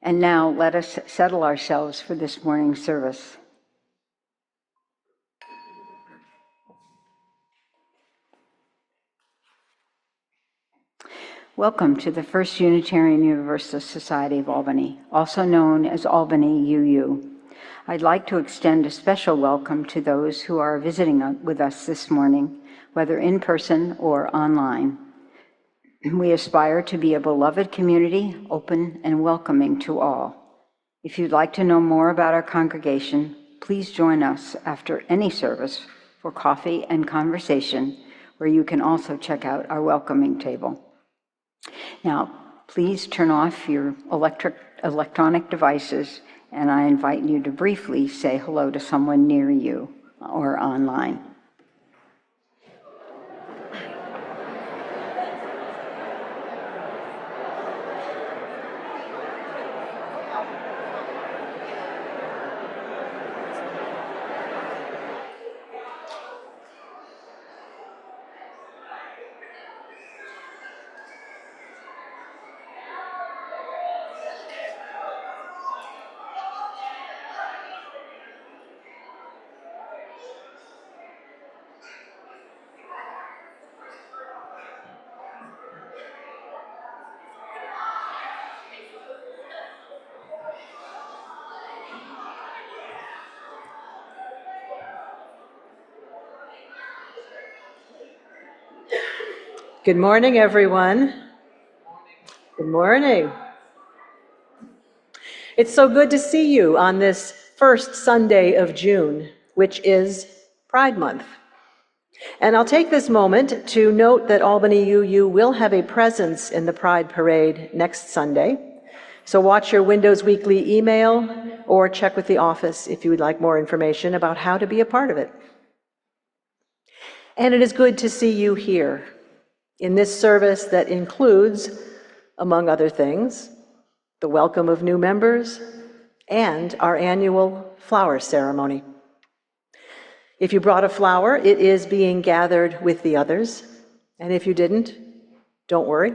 And now let us settle ourselves for this morning's service. Welcome to the First Unitarian Universalist Society of Albany, also known as Albany UU. I'd like to extend a special welcome to those who are visiting with us this morning, whether in person or online. We aspire to be a beloved community, open and welcoming to all. If you'd like to know more about our congregation, please join us after any service for coffee and conversation, where you can also check out our welcoming table. Now, please turn off your electronic devices, and I invite you to briefly say hello to someone near you or online. Good morning, everyone. Good morning. It's so good to see you on this first Sunday of June, which is Pride Month. And I'll take this moment to note that Albany UU will have a presence in the Pride Parade next Sunday. So watch your Windows Weekly email or check with the office if you would like more information about how to be a part of it. And it is good to see you here in this service that includes, among other things, the welcome of new members and our annual flower ceremony. If you brought a flower, it is being gathered with the others. And if you didn't, don't worry,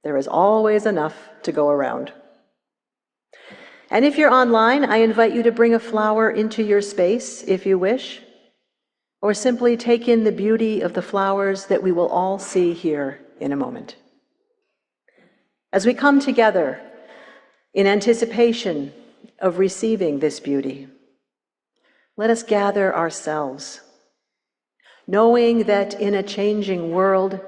there is always enough to go around. And if you're online, I invite you to bring a flower into your space if you wish, or simply take in the beauty of the flowers that we will all see here in a moment. As we come together in anticipation of receiving this beauty, let us gather ourselves, knowing that in a changing world,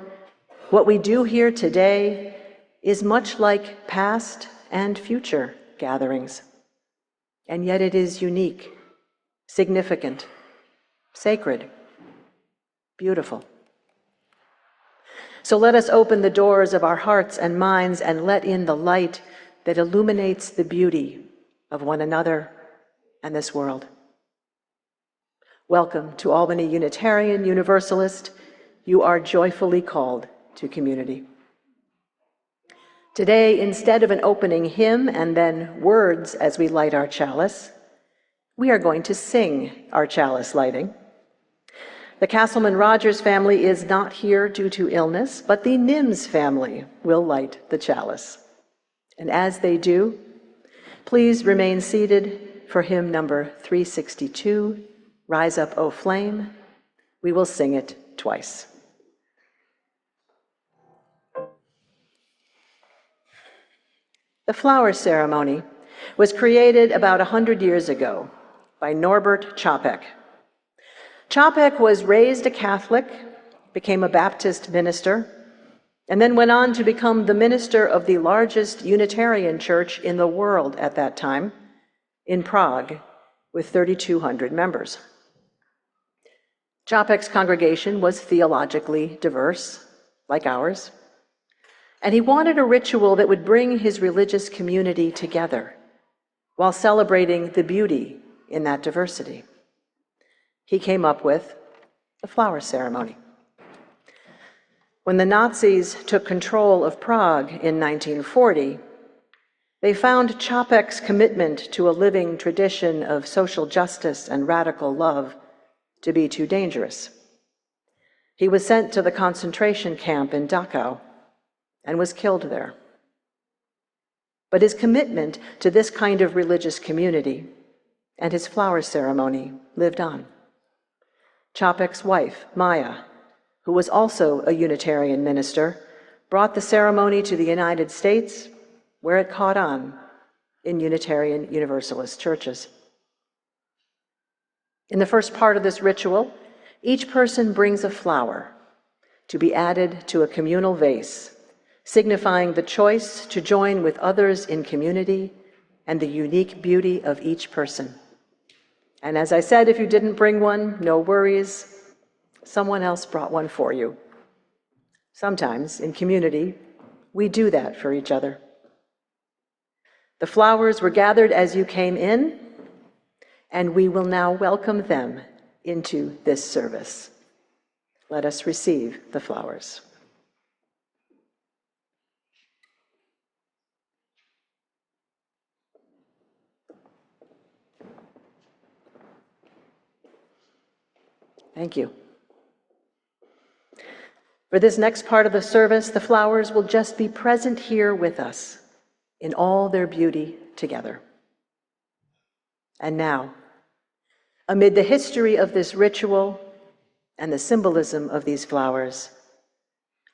what we do here today is much like past and future gatherings, and yet it is unique, significant, sacred, beautiful. So let us open the doors of our hearts and minds and let in the light that illuminates the beauty of one another and this world. Welcome to Albany Unitarian Universalist. You are joyfully called to community. Today, instead of an opening hymn and then words as we light our chalice, we are going to sing our chalice lighting. The Castleman-Rogers family is not here due to illness, but the Nims family will light the chalice. And as they do, please remain seated for hymn number 362, Rise Up, O Flame. We will sing it twice. The flower ceremony was created about 100 years ago by Norbert Čapek. Čapek was raised a Catholic, became a Baptist minister, and then went on to become the minister of the largest Unitarian church in the world at that time, in Prague, with 3,200 members. Čapek's congregation was theologically diverse, like ours, and he wanted a ritual that would bring his religious community together while celebrating the beauty in that diversity. He came up with the flower ceremony. When the Nazis took control of Prague in 1940, they found Čapek's commitment to a living tradition of social justice and radical love to be too dangerous. He was sent to the concentration camp in Dachau and was killed there. but his commitment to this kind of religious community and his flower ceremony lived on. Čapek's wife, Maya, who was also a Unitarian minister, brought the ceremony to the United States, where it caught on in Unitarian Universalist churches. In the first part of this ritual, each person brings a flower to be added to a communal vase, signifying the choice to join with others in community and the unique beauty of each person. And as I said, if you didn't bring one, no worries. Someone else brought one for you. Sometimes, in community, we do that for each other. The flowers were gathered as you came in, and we will now welcome them into this service. Let us receive the flowers. Thank you. For this next part of the service, the flowers will just be present here with us in all their beauty together. And now, amid the history of this ritual and the symbolism of these flowers,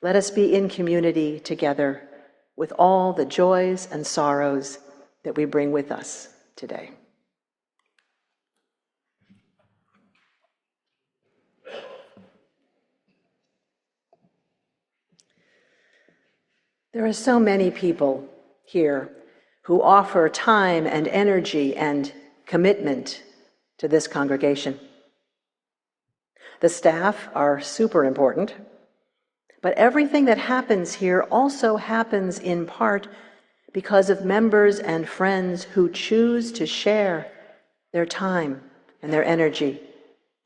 let us be in community together with all the joys and sorrows that we bring with us today. There are so many people here who offer time and energy and commitment to this congregation. The staff are super important, but everything that happens here also happens in part because of members and friends who choose to share their time and their energy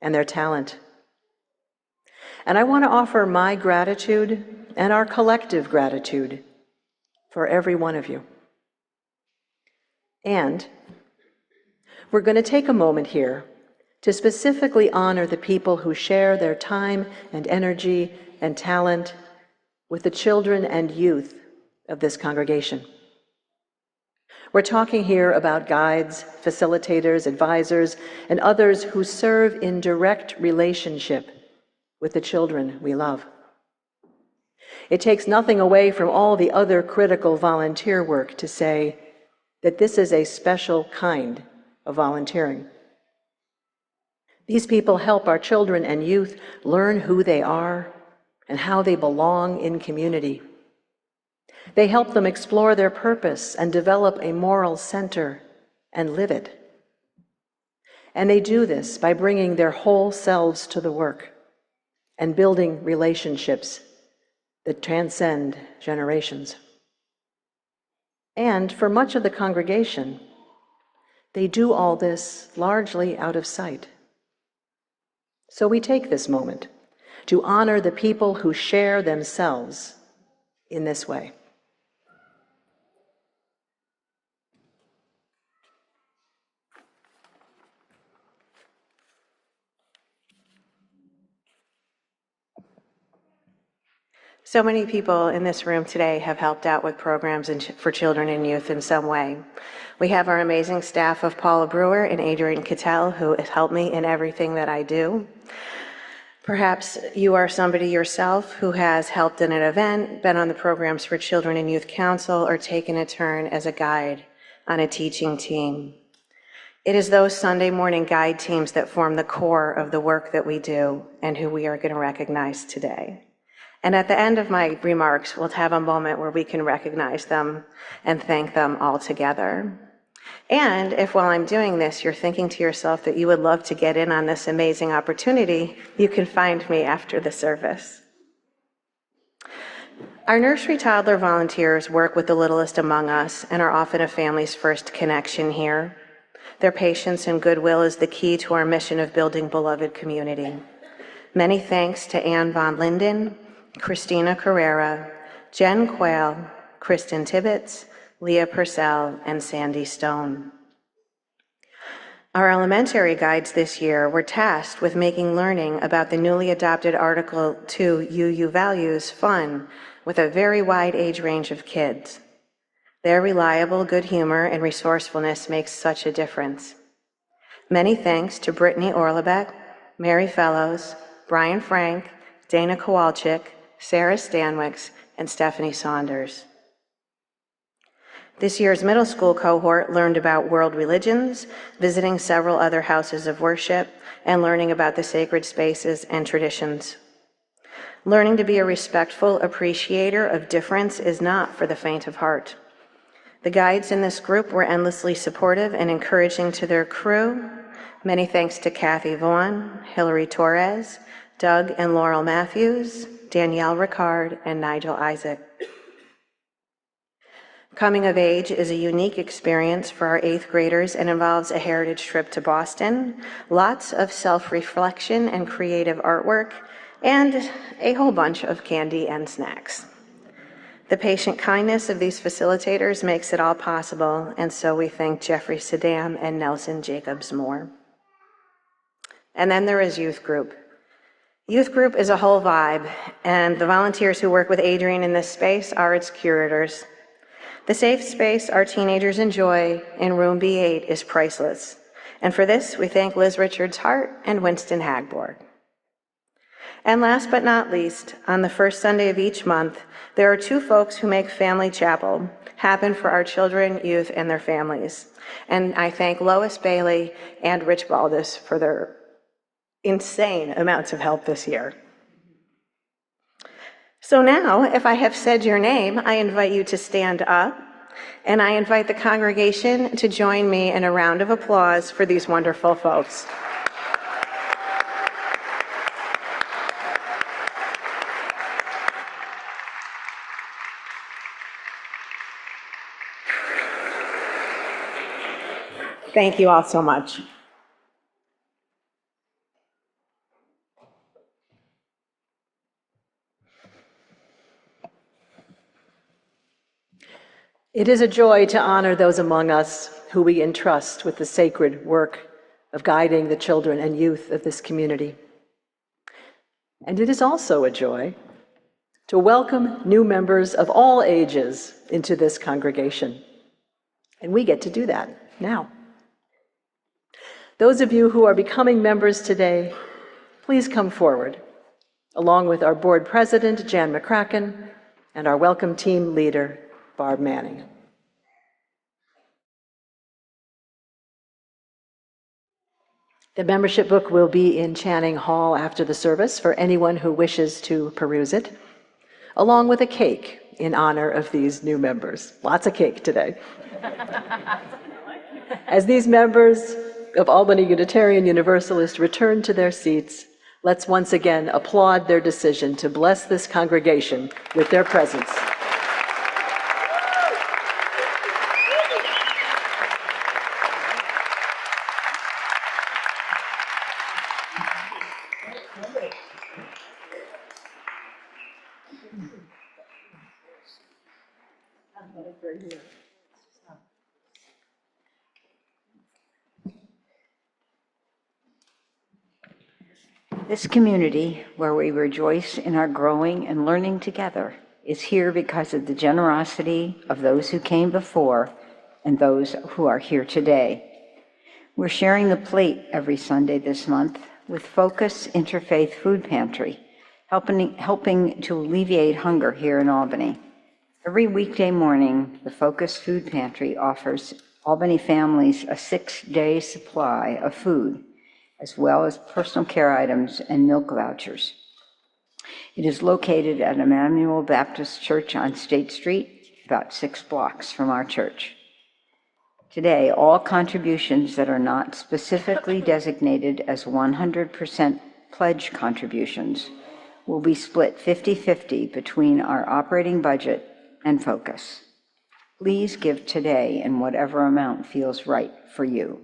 and their talent. And I want to offer my gratitude and our collective gratitude for every one of you. And we're going to take a moment here to specifically honor the people who share their time and energy and talent with the children and youth of this congregation. We're talking here about guides, facilitators, advisors, and others who serve in direct relationship with the children we love. It takes nothing away from all the other critical volunteer work to say that this is a special kind of volunteering. These people help our children and youth learn who they are and how they belong in community. They help them explore their purpose and develop a moral center and live it. And they do this by bringing their whole selves to the work and building relationships that transcend generations. And for much of the congregation, they do all this largely out of sight. So we take this moment to honor the people who share themselves in this way. So many people in this room today have helped out with programs for children and youth in some way. We have our amazing staff of Paula Brewer and Adrian Cattell, who has helped me in everything that I do. Perhaps you are somebody yourself who has helped in an event, been on the programs for Children and Youth Council, or taken a turn as a guide on a teaching team. It is those Sunday morning guide teams that form the core of the work that we do and who we are going to recognize today. And at the end of my remarks, we'll have a moment where we can recognize them and thank them all together. And if while I'm doing this, you're thinking to yourself that you would love to get in on this amazing opportunity, you can find me after the service. Our nursery toddler volunteers work with the littlest among us and are often a family's first connection here. Their patience and goodwill is the key to our mission of building beloved community. Many thanks to Anne Von Linden, Christina Carrera, Jen Quayle, Kristen Tibbetts, Leah Purcell, and Sandy Stone. Our elementary guides this year were tasked with making learning about the newly adopted Article 2 UU values fun with a very wide age range of kids. Their reliable good humor and resourcefulness makes such a difference. Many thanks to Brittany Orlebeck, Mary Fellows, Brian Frank, Dana Kowalczyk, Sarah Stanwicks, and Stephanie Saunders. This year's middle school cohort learned about world religions, visiting several other houses of worship, and learning about the sacred spaces and traditions. Learning to be a respectful appreciator of difference is not for the faint of heart. The guides in this group were endlessly supportive and encouraging to their crew. Many thanks to Kathy Vaughn, Hillary Torres, Doug and Laurel Matthews, Danielle Ricard, and Nigel Isaac. Coming of age is a unique experience for our 8th graders and involves a heritage trip to Boston, lots of self-reflection and creative artwork, and a whole bunch of candy and snacks. The patient kindness of these facilitators makes it all possible, and so we thank Jeffrey Saddam and Nelson Jacobs Moore. And then there is youth group. Youth group is a whole vibe, and the volunteers who work with Adrian in this space are its curators. The safe space our teenagers enjoy in room B8 is priceless. And for this, we thank Liz Richards-Hart and Winston Hagborg. And last but not least, on the first Sunday of each month, there are 2 folks who make Family Chapel happen for our children, youth, and their families. And I thank Lois Bailey and Rich Baldus for their insane amounts of help this year. So now, if I have said your name, I invite you to stand up, and I invite the congregation to join me in a round of applause for these wonderful folks. Thank you all so much. It is a joy to honor those among us who we entrust with the sacred work of guiding the children and youth of this community. And it is also a joy to welcome new members of all ages into this congregation. And we get to do that now. Those of you who are becoming members today, please come forward, along with our board president, Jan McCracken, and our welcome team leader, Barb Manning. The membership book will be in Channing Hall after the service for anyone who wishes to peruse it, along with a cake in honor of these new members. Lots of cake today. As these members of Albany Unitarian Universalist return to their seats, let's once again applaud their decision to bless this congregation with their presence. This community, where we rejoice in our growing and learning together, is here because of the generosity of those who came before and those who are here today. We're sharing the plate every Sunday this month with Focus Interfaith Food Pantry, helping to alleviate hunger here in Albany. Every weekday morning, the Focus Food Pantry offers Albany families a 6-day supply of food, as well as personal care items and milk vouchers. It is located at Emmanuel Baptist Church on State Street, about 6 blocks from our church. Today, all contributions that are not specifically designated as 100% pledge contributions will be split 50-50 between our operating budget and Focus. Please give today in whatever amount feels right for you.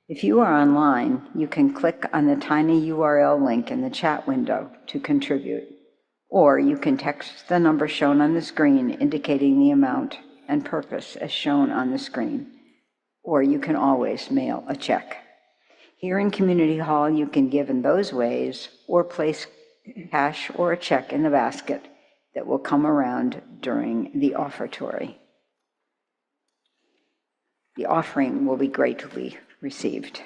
If you are online, you can click on the tiny URL link in the chat window to contribute, or you can text the number shown on the screen indicating the amount and purpose as shown on the screen, or you can always mail a check. Here in Community Hall, you can give in those ways or place cash or a check in the basket that will come around during the offertory. The offering will be gratefully received.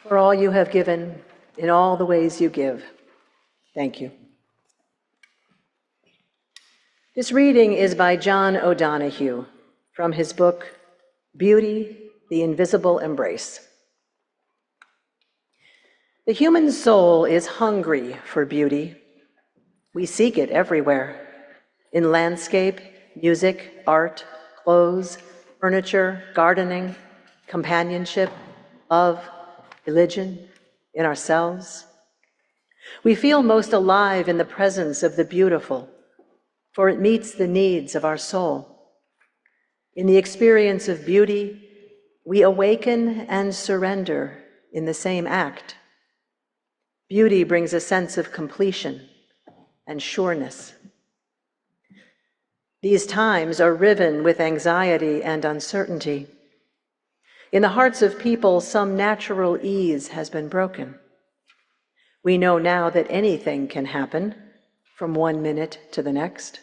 For all you have given, in all the ways you give, thank you. This reading is by John O'Donohue from his book, Beauty, the Invisible Embrace. The human soul is hungry for beauty. We seek it everywhere, in landscape, music, art, clothes, furniture, gardening, companionship, love, religion, in ourselves. We feel most alive in the presence of the beautiful, for it meets the needs of our soul. In the experience of beauty, we awaken and surrender in the same act. Beauty brings a sense of completion and sureness. These times are riven with anxiety and uncertainty. In the hearts of people, some natural ease has been broken. We know now that anything can happen from one minute to the next.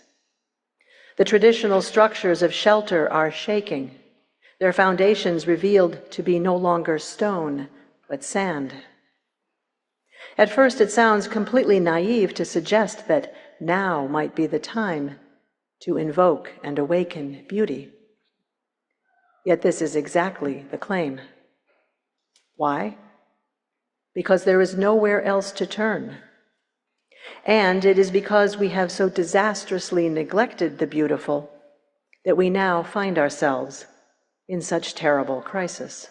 The traditional structures of shelter are shaking, their foundations revealed to be no longer stone, but sand. At first, it sounds completely naive to suggest that now might be the time to invoke and awaken beauty. Yet this is exactly the claim. Why? Because there is nowhere else to turn. And it is because we have so disastrously neglected the beautiful that we now find ourselves in such terrible crisis.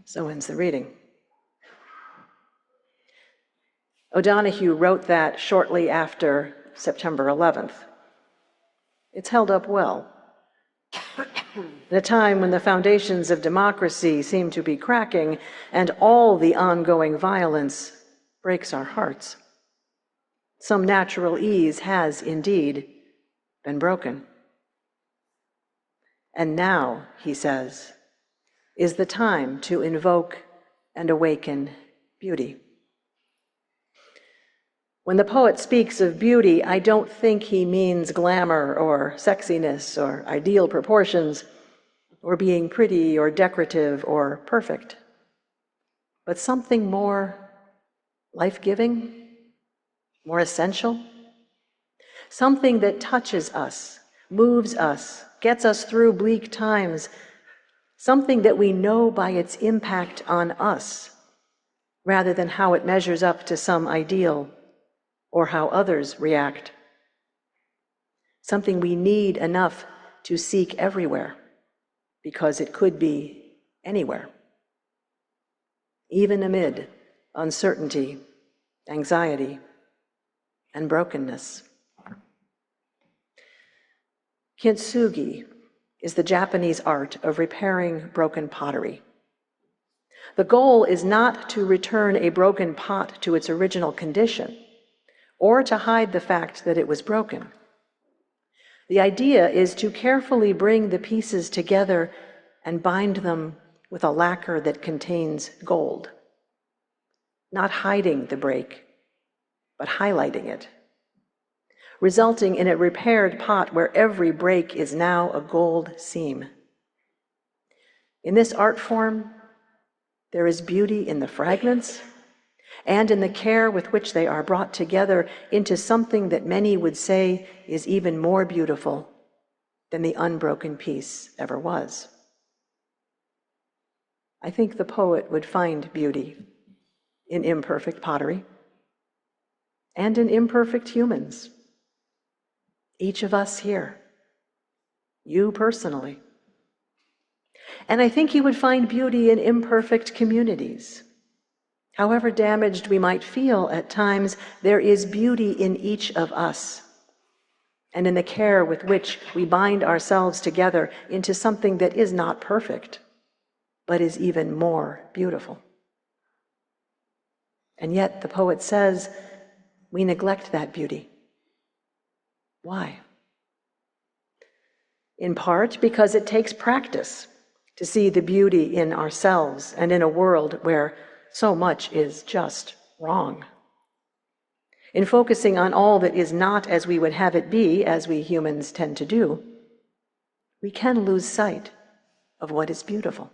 So ends the reading. O'Donohue wrote that shortly after September 11th. It's held up well. At a time when the foundations of democracy seem to be cracking and all the ongoing violence breaks our hearts. Some natural ease has indeed been broken. And now, he says, is the time to invoke and awaken beauty. When the poet speaks of beauty, I don't think he means glamour or sexiness or ideal proportions or being pretty or decorative or perfect, but something more life-giving, more essential, something that touches us, moves us, gets us through bleak times, something that we know by its impact on us, rather than how it measures up to some ideal or how others react. Something we need enough to seek everywhere, because it could be anywhere, even amid uncertainty, anxiety, and brokenness. Kintsugi is the Japanese art of repairing broken pottery. The goal is not to return a broken pot to its original condition, or to hide the fact that it was broken. The idea is to carefully bring the pieces together and bind them with a lacquer that contains gold, not hiding the break, but highlighting it, resulting in a repaired pot where every break is now a gold seam. In this art form, there is beauty in the fragments and in the care with which they are brought together into something that many would say is even more beautiful than the unbroken piece ever was. I think the poet would find beauty in imperfect pottery and in imperfect humans. Each of us here, you personally. And I think he would find beauty in imperfect communities. However damaged we might feel at times, there is beauty in each of us and in the care with which we bind ourselves together into something that is not perfect, but is even more beautiful. And yet, the poet says, we neglect that beauty. Why? In part because it takes practice to see the beauty in ourselves and in a world where so much is just wrong. In focusing on all that is not as we would have it be, as we humans tend to do, we can lose sight of what is beautiful.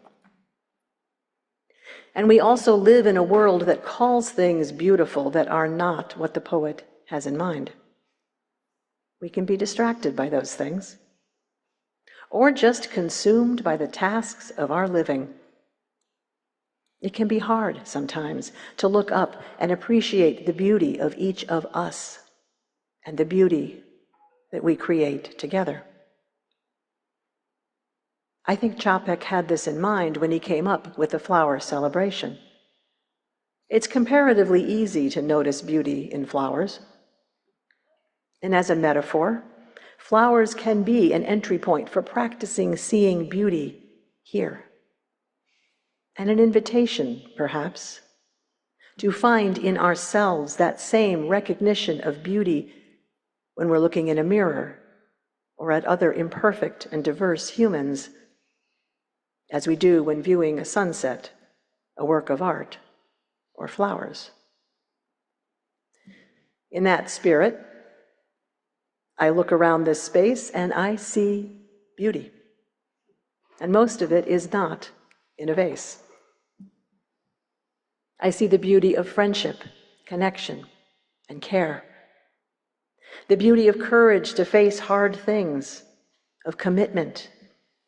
And we also live in a world that calls things beautiful that are not what the poet has in mind. We can be distracted by those things, or just consumed by the tasks of our living. It can be hard sometimes to look up and appreciate the beauty of each of us and the beauty that we create together. I think Čapek had this in mind when he came up with the flower celebration. It's comparatively easy to notice beauty in flowers. And as a metaphor, flowers can be an entry point for practicing seeing beauty here. And an invitation, perhaps, to find in ourselves that same recognition of beauty when we're looking in a mirror or at other imperfect and diverse humans, as we do when viewing a sunset, a work of art, or flowers. In that spirit, I look around this space and I see beauty. And most of it is not in a vase. I see the beauty of friendship, connection, and care. The beauty of courage to face hard things, of commitment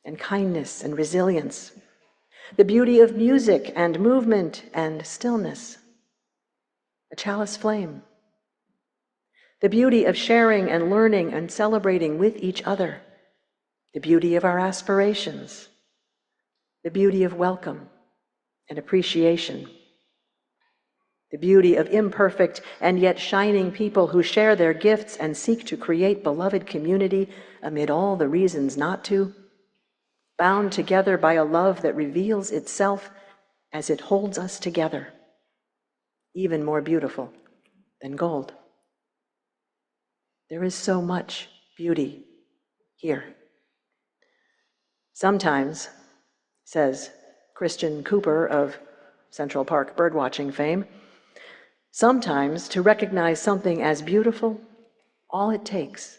and kindness and resilience. The beauty of music and movement and stillness. A chalice flame. The beauty of sharing and learning and celebrating with each other. The beauty of our aspirations. The beauty of welcome and appreciation. The beauty of imperfect and yet shining people who share their gifts and seek to create beloved community amid all the reasons not to, bound together by a love that reveals itself as it holds us together, even more beautiful than gold. There is so much beauty here. Sometimes, says Christian Cooper of Central Park birdwatching fame, sometimes to recognize something as beautiful, all it takes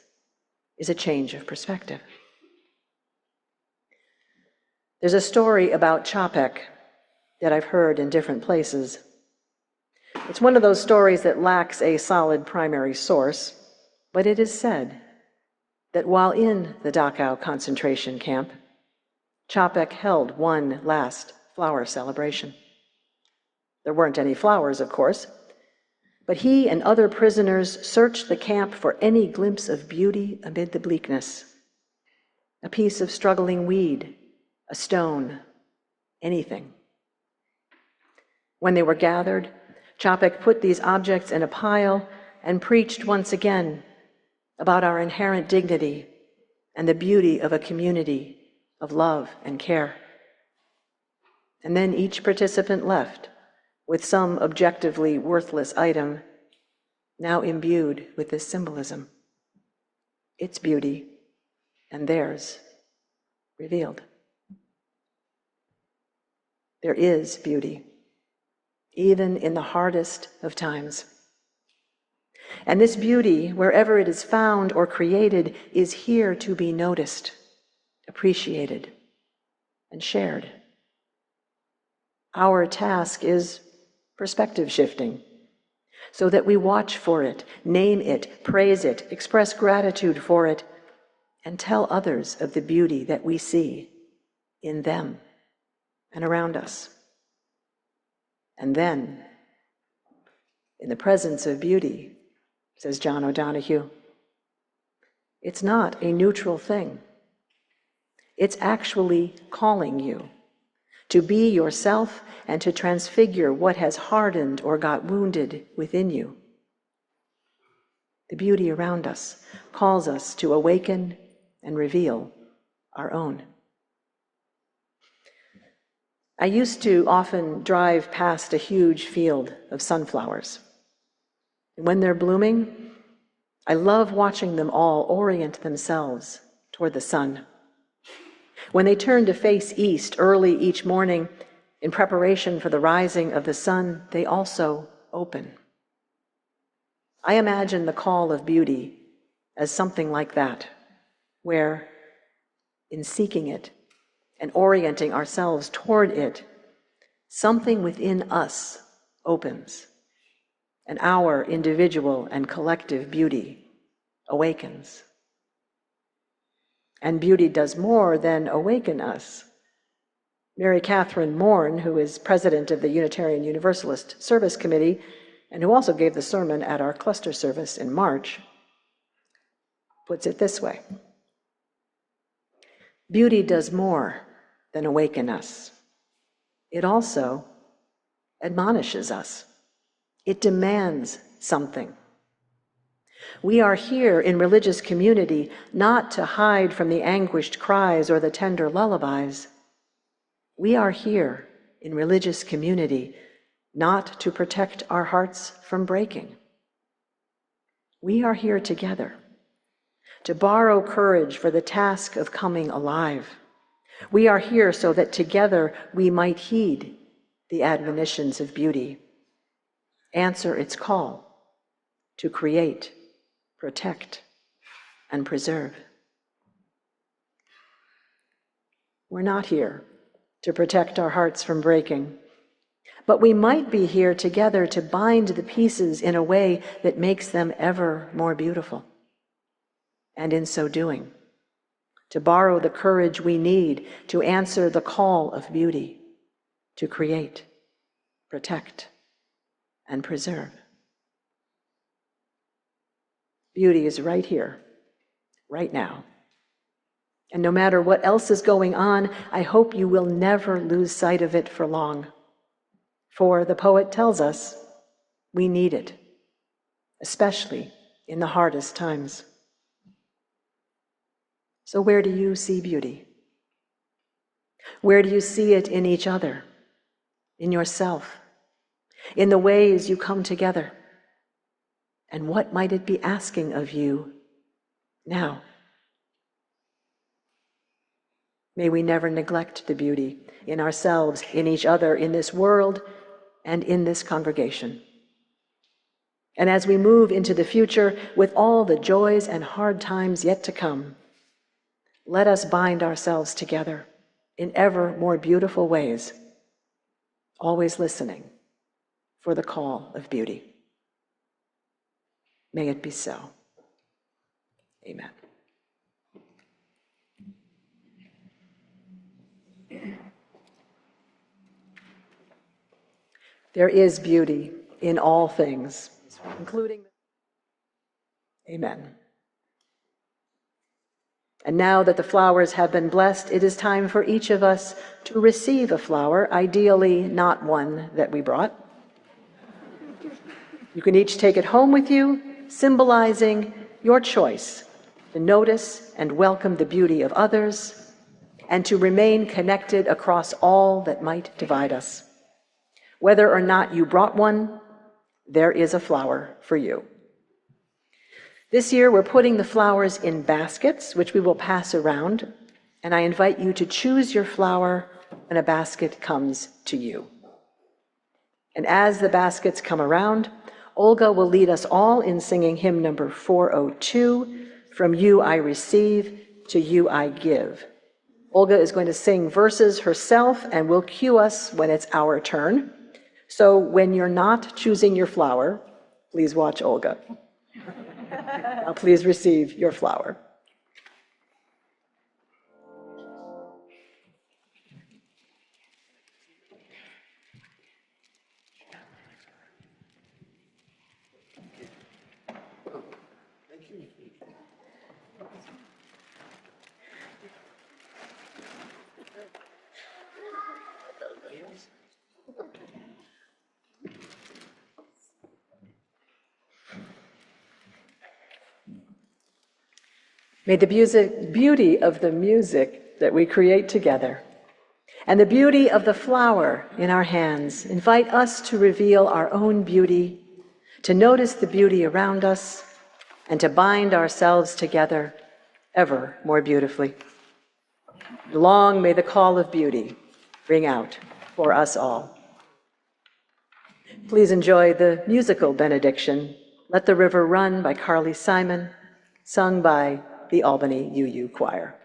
is a change of perspective. There's a story about Čapek that I've heard in different places. It's one of those stories that lacks a solid primary source, but it is said that while in the Dachau concentration camp, Čapek held one last flower celebration. There weren't any flowers, of course, but he and other prisoners searched the camp for any glimpse of beauty amid the bleakness. A piece of struggling weed, a stone, anything. When they were gathered, Čapek put these objects in a pile and preached once again about our inherent dignity and the beauty of a community of love and care. And then each participant left with some objectively worthless item, now imbued with this symbolism. Its beauty and theirs revealed. There is beauty, even in the hardest of times. And this beauty, wherever it is found or created, is here to be noticed, appreciated, and shared. Our task is perspective shifting, so that we watch for it, name it, praise it, express gratitude for it, and tell others of the beauty that we see in them and around us. And then, in the presence of beauty, says John O'Donohue, it's not a neutral thing. It's actually calling you to be yourself and to transfigure what has hardened or got wounded within you. The beauty around us calls us to awaken and reveal our own. I used to often drive past a huge field of sunflowers. And when they're blooming, I love watching them all orient themselves toward the sun. When they turn to face east early each morning in preparation for the rising of the sun, they also open. I imagine the call of beauty as something like that, where, in seeking it and orienting ourselves toward it, something within us opens, and our individual and collective beauty awakens. And beauty does more than awaken us. Mary Catherine Morn, who is president of the Unitarian Universalist Service Committee, and who also gave the sermon at our cluster service in March, puts it this way: beauty does more than awaken us. It also admonishes us. It demands something. We are here in religious community not to hide from the anguished cries or the tender lullabies. We are here in religious community not to protect our hearts from breaking. We are here together to borrow courage for the task of coming alive. We are here so that together we might heed the admonitions of beauty, answer its call to create, protect, and preserve. We're not here to protect our hearts from breaking, but we might be here together to bind the pieces in a way that makes them ever more beautiful. And in so doing, to borrow the courage we need to answer the call of beauty, to create, protect, and preserve. Beauty is right here, right now. And no matter what else is going on, I hope you will never lose sight of it for long. For the poet tells us we need it, especially in the hardest times. So where do you see beauty? Where do you see it in each other, in yourself, in the ways you come together? And what might it be asking of you now? May we never neglect the beauty in ourselves, in each other, in this world, and in this congregation. And as we move into the future with all the joys and hard times yet to come, let us bind ourselves together in ever more beautiful ways, always listening for the call of beauty. May it be so. Amen. There is beauty in all things, including. Amen. And now that the flowers have been blessed, it is time for each of us to receive a flower, ideally not one that we brought. You can each take it home with you, symbolizing your choice to notice and welcome the beauty of others and to remain connected across all that might divide us. Whether or not you brought one, there is a flower for you. This year, we're putting the flowers in baskets, which we will pass around, and I invite you to choose your flower when a basket comes to you. And as the baskets come around, Olga will lead us all in singing hymn number 402, From You I Receive, to You I Give. Olga is going to sing verses herself and will cue us when it's our turn. So when you're not choosing your flower, please watch Olga. Now please receive your flower. May the beauty of the music that we create together and the beauty of the flower in our hands invite us to reveal our own beauty, to notice the beauty around us, and to bind ourselves together ever more beautifully. Long may the call of beauty ring out for us all. Please enjoy the musical benediction, Let the River Run by Carly Simon, sung by the Albany UU Choir.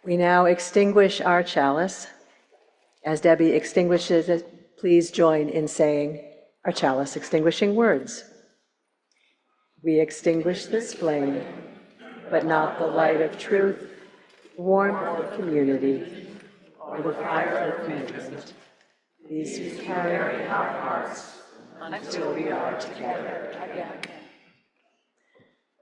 We now extinguish our chalice. As Debbie extinguishes it, please join in saying our chalice extinguishing words. We extinguish this flame, but not the light of truth, warmth of community, or the fire of commitment. These we carry in our hearts until we are together again.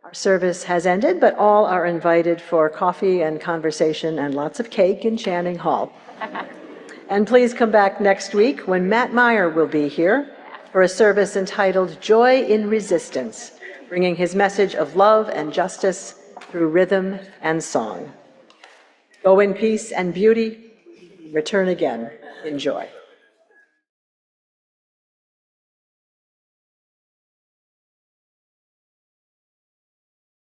Our service has ended, but all are invited for coffee and conversation and lots of cake in Channing Hall. And please come back next week when Matt Meyer will be here for a service entitled Joy in Resistance, bringing his message of love and justice through rhythm and song. Go in peace and beauty. Return again in joy.